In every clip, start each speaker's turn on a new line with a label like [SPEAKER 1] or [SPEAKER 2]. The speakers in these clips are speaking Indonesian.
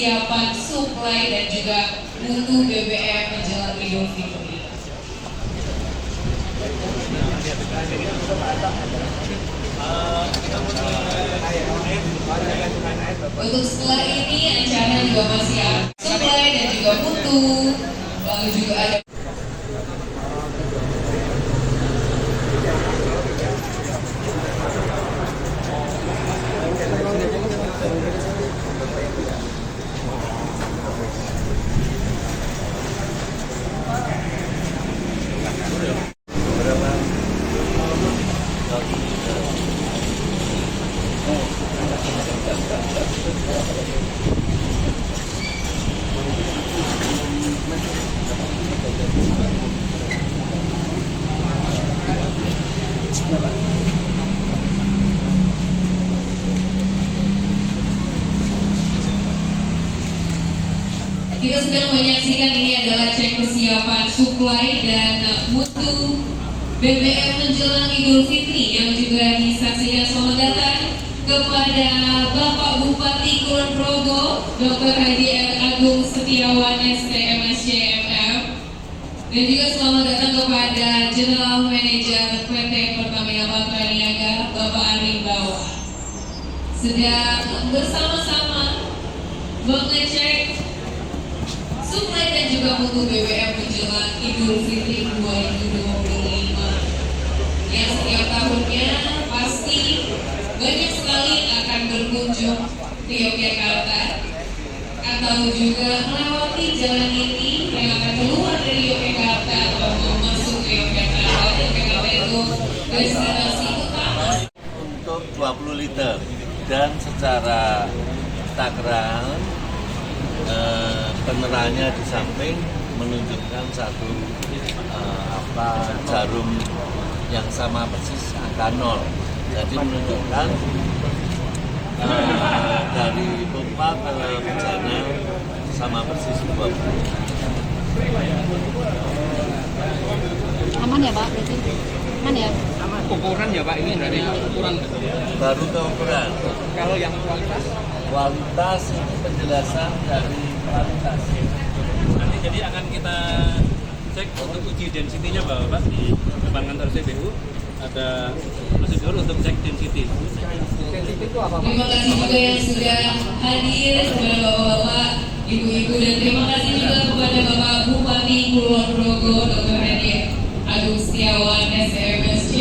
[SPEAKER 1] kesiapan suplai dan juga mutu BBM menjelang Idul Fitri. Untuk setelah ini acara juga masih ada suplai dan juga mutu, lalu juga ada kita sedang menyaksikan ini adalah cek kesiapan suplai dan mutu BBM menjelang Idul Fitri yang juga disaksikan. Selamat datang kepada Bapak Bupati Kulon Progo Dr. Haji R. Agung Setiawan STMSCMM, dan juga selamat datang kepada General Manager PT Pertamina Patra Niaga Bapak Ari Bawa. Sedang bersama-sama mengecek suplai dan juga mutu BBM menjelang Idul Fitri 2025 yang setiap tahunnya pasti banyak sekali akan berkunjung ke Yogyakarta atau juga melewati jalan ini yang akan keluar dari Yogyakarta atau mau masuk ke Yogyakarta. Yogyakarta itu destinasi utama
[SPEAKER 2] untuk 20 liter dan secara takral penerangannya di samping menunjukkan satu jarum yang sama persis angka 0. Jadi menunjukkan dari pompa ke bejana sama persis 20.
[SPEAKER 3] Aman ya Pak? Berarti aman ya?
[SPEAKER 4] Ukuran ya Pak, ini dari ukuran
[SPEAKER 2] Baru ke ukuran.
[SPEAKER 4] kalau yang kualitas
[SPEAKER 2] Kualitas ini penjelasan dari kualitas.
[SPEAKER 4] nanti jadi akan kita cek untuk uji density-nya Bapak di depan kantor CBU ada prosedur untuk cek density. Density itu apa Pak?
[SPEAKER 1] Terima kasih juga yang sudah hadir kepada bapak-bapak, ibu-ibu, dan terima kasih juga kepada Bapak Bupati Kulon Progo Dr. Haji Agung Setiawan SMSC.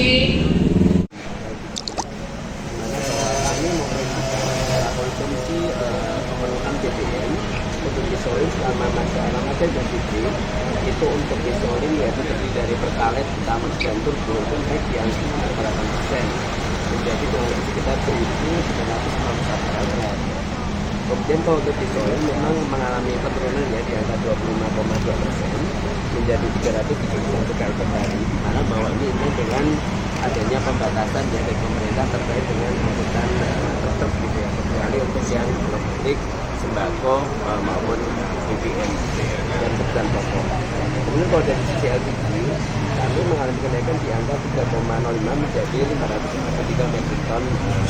[SPEAKER 5] konsumsi pemenuhan BBM untuk gasolin selama masa Ramadan dan Fitri itu untuk gasolin yaitu terdiri dari Pertalite, Pertamax dan Turbo itu naik di angka 8% menjadi kurang lebih sekitar 1.951 per. Kemudian kalau untuk gasolin memang mengalami penurunan ya di angka 25,2% menjadi 371 kali per hari, di mana bahwa ini dengan adanya pembatasan ya dari pemerintah terkait dengan angkutan truk gitu ya, kecuali untuk yang logistik, sembako maupun BBM dan kebutuhan pokok. Kemudian kalau dari sisi LPG kami mengalami kenaikan di angka 3,05 menjadi 543 metrik ton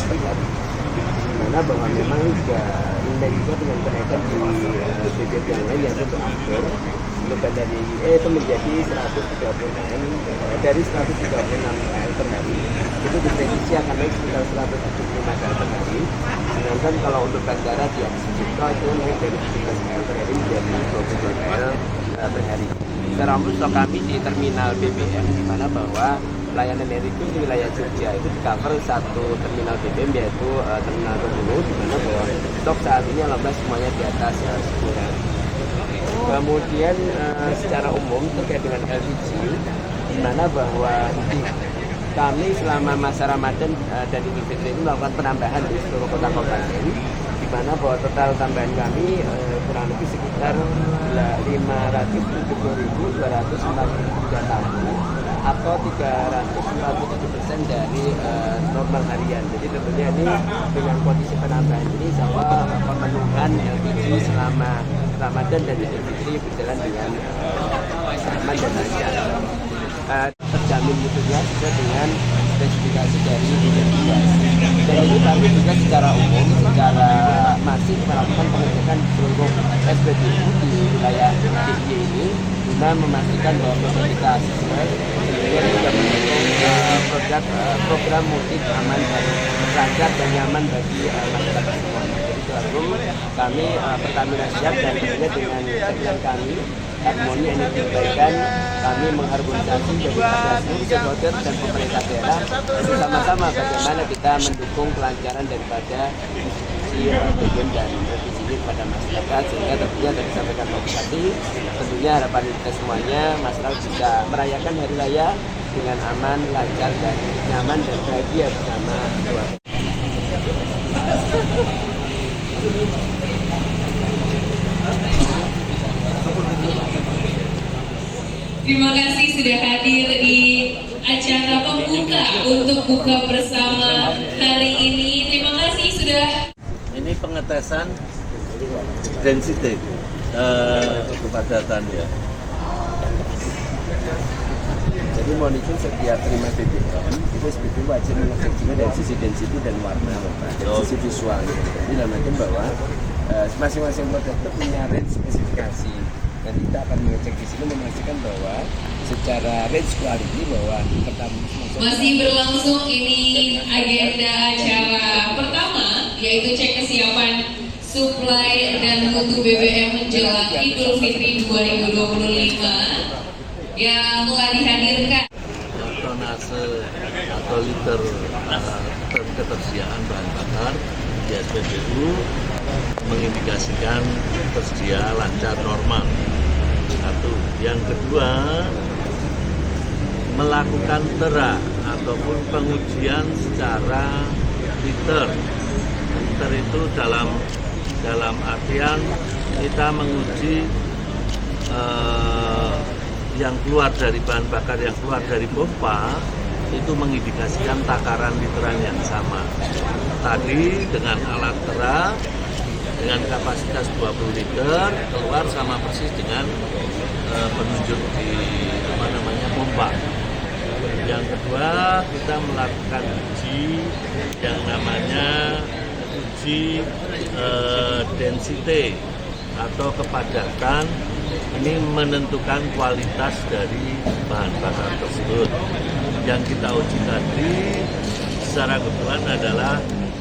[SPEAKER 5] per hari. Di mana bahwa memang juga indeks juga dengan kenaikan di BBM yang lain yang untuk after untuk dari itu menjadi 136 dari 136 kl per hari itu diprediksi akan naik sekitar 175 kl per hari. Sedangkan kalau untuk bandara di Sucipto itu naik dari 17 kl per hari menjadi 22 kl per hari. Secara umum stok kami di terminal BBM di mana bahwa pelayanan itu di wilayah Jogja itu di cover satu terminal BBM yaitu terminal Tunggu, di mana bahwa stok saat ini alhamdulillah semuanya di atas 10 hari. Kemudian secara umum terkait dengan LPG, di mana bahwa kami selama masa Ramadan dan Idul Fitri ini melakukan penambahan di seluruh kota kabupaten, di mana bahwa total tambahan kami kurang lebih sekitar 570.243 tamu atau 347% dari normal harian. Jadi tentunya ini dengan kondisi penambahan ini insya Allah pemenuhan LPG selama Ramadan dan Idul Fitri berjalan dengan aman dan lancar. terjamin mutunya sesuai dengan spesifikasi dari investigasi. Dan ini kami juga secara umum, secara masif melakukan pengecekan seluruh SPBU di wilayah DIY ini guna memastikan bahwa produk kita sesuai, kemudian juga mendukung program mudik aman dan lancar dan nyaman bagi masyarakat semuanya. Jadi selalu kami Pertamina Siap dan tentunya dengan kami Harmoni Energi Kebaikan, kami mengharmonisasi daripada seluruh stakeholder dan pemerintah daerah bersama-sama bagaimana kita mendukung kelancaran daripada diskusi BBM dan revisi ini kepada masyarakat, sehingga tentunya tadi disampaikan Pak Bupati, tentunya harapan kita semuanya masyarakat bisa merayakan hari raya dengan aman, lancar dan nyaman dan bahagia bersama keluarga.
[SPEAKER 1] Terima kasih sudah hadir di acara pembuka untuk buka bersama hari ini. Terima kasih sudah.
[SPEAKER 2] Ini pengetesan density kepadatan ya.
[SPEAKER 5] Jadi mohon izin setiap terima BBM itu SPBU wajib mengecek juga dari sisi density dan warna, dari sisi visualnya. Jadi dalam artian bahwa masing-masing produk itu punya range spesifikasi. Nanti kita akan mengecek di sini memastikan bahwa secara range quality bahwa
[SPEAKER 1] Masih berlangsung ini agenda acara pertama, yaitu cek kesiapan suplai dan mutu BBM menjelang Idul Fitri 2025 yang telah dihadirkan.
[SPEAKER 2] Tonase atau liter ketersediaan bahan bakar di SPBU mengindikasikan tersedia lancar normal. Satu. Yang kedua, melakukan tera ataupun pengujian secara liter. Liter itu dalam artian kita menguji yang keluar dari bahan bakar yang keluar dari pompa itu mengindikasikan takaran literan yang sama. Tadi dengan alat tera dengan kapasitas 20 liter keluar sama persis dengan penunjuk di pompa. Yang kedua, kita melakukan uji yang namanya uji density atau kepadatan. Ini menentukan kualitas dari bahan bakar tersebut. Yang kita uji tadi secara kebetulan adalah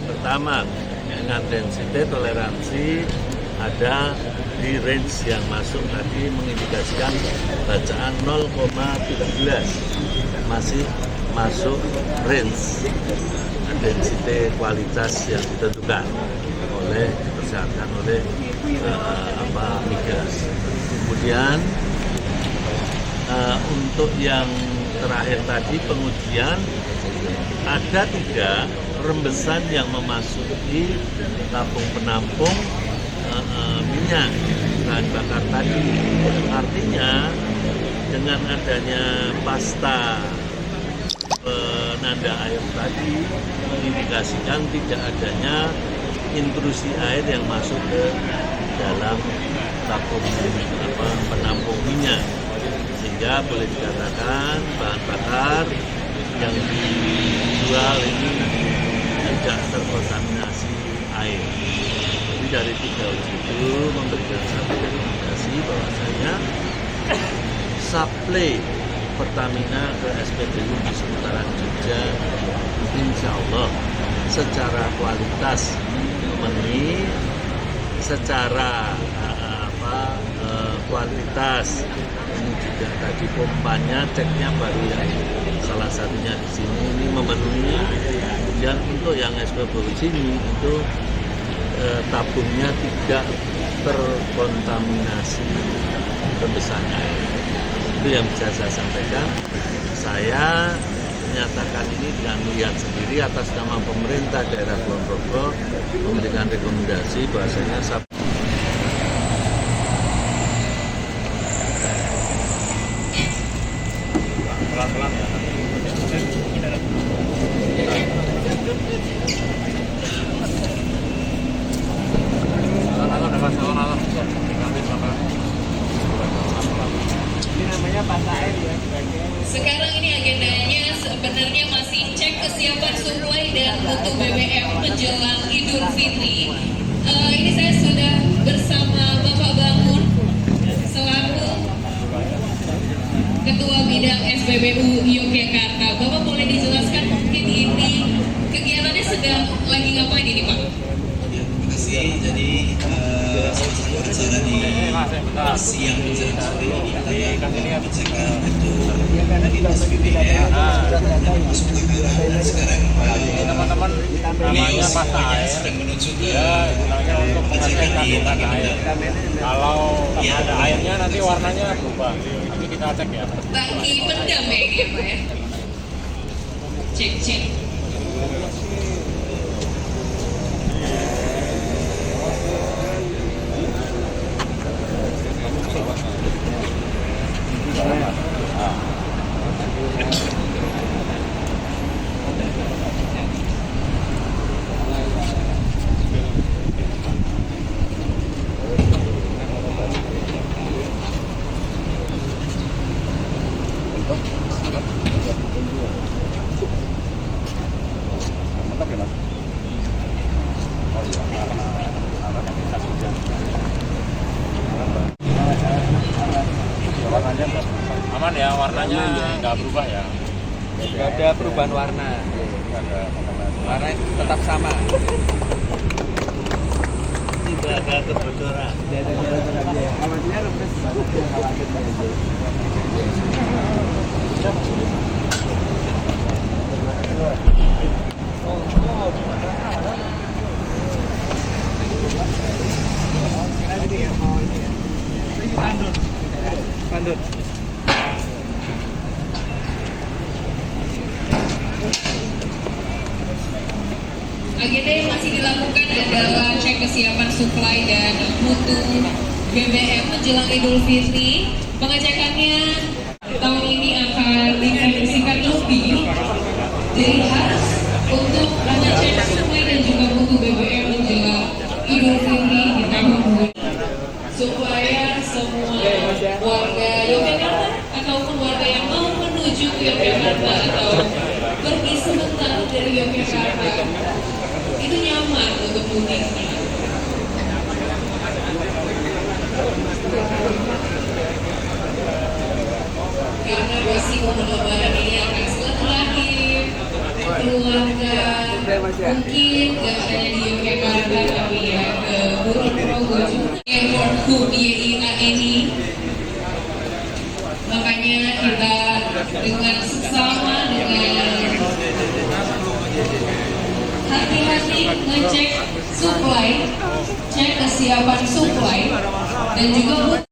[SPEAKER 2] pertama dengan density toleransi ada di range yang masuk tadi mengindikasikan bacaan 0,13 masih masuk range density kualitas yang ditentukan oleh dipersiapkan oleh migas. Kemudian untuk yang terakhir tadi pengujian ada 3 rembesan yang memasuki tabung penampung minyak bahan bakar tadi. Artinya dengan adanya pasta penanda air tadi mengindikasikan tidak adanya intrusi air yang masuk ke dalam tabung penampung minyak, sehingga boleh dikatakan bahan bakar yang dijual ini tidak terkontaminasi air. Jadi dari 3 uji itu memberikan satu rekomendasi bahwasanya suplai Pertamina ke SPBU di seputaran Jogja insya Allah secara kualitas memenuhi, secara kuantitas ini juga tadi pompanya ceknya baru yang salah satunya di sini ini memenuhi. Kemudian untuk yang SPBU sini itu tabungnya tidak terkontaminasi rembesan air. Itu yang bisa saya sampaikan. Saya menyatakan ini dengan melihat sendiri atas nama pemerintah daerah Kulon Progo memberikan rekomendasi bahwasanya
[SPEAKER 4] pelan-pelan ya.
[SPEAKER 5] Ini namanya pantai air ya, sebagai
[SPEAKER 1] Sekarang ini agendanya sebenarnya masih cek kesiapan suplai dan mutu BBM menjelang Idul Fitri. Ini saya sudah bersama Bapak Bangun selaku Ketua Bidang SPBU Yogyakarta. Bapak boleh dijelaskan mungkin ini kegiatannya sedang lagi ngapain ini Pak?
[SPEAKER 6] Terima kasih. Jadi suasana acara di siang menjelang sore ini adalah pengecekan untuk dinas BBM masuk takaran dan sekarang
[SPEAKER 4] teman-teman namanya pasta air
[SPEAKER 6] sedang menuju ke
[SPEAKER 4] gunanya untuk
[SPEAKER 6] pengecekan
[SPEAKER 4] mengecek
[SPEAKER 6] di
[SPEAKER 4] kandungan air.
[SPEAKER 6] Tangki.
[SPEAKER 4] Kalau ada airnya nanti warnanya berubah. Nanti kita cek ya.
[SPEAKER 1] Tangki pendam ya ini ya Pak ya? Cek.
[SPEAKER 4] Warnanya aman ya, warnanya nggak berubah ya.
[SPEAKER 5] Nggak ada perubahan warna. Warna tetap sama.
[SPEAKER 2] Tidak ada kebocoran.
[SPEAKER 5] Tidak ada kebocoran dia. Awalnya rembes khawatirnya aja. Pandut.
[SPEAKER 1] Agenda yang masih dilakukan adalah cek kesiapan suplai dan mutu BBM menjelang Idul Fitri. Pengecekannya tahun ini akan diprediksikan lebih dari khas untuk mengecek suplai dan juga mutu BBM menjelang Idul Fitri di tahun 2020 supaya semua warga Yogyakarta ataupun warga yang mau menuju ke Yogyakarta atau pergi sebentar dari Yogyakarta itu nyaman untuk mudiknya. Karena pasti momen lebaran ini akan silaturahim, keluarga, mungkin gak hanya di Yogyakarta tapi ya ke Kulon Progo juga. Airport Hub YIANI. Makanya kita dengan seksama dengan hati-hati ngecek suplai, cek kesiapan suplai dan juga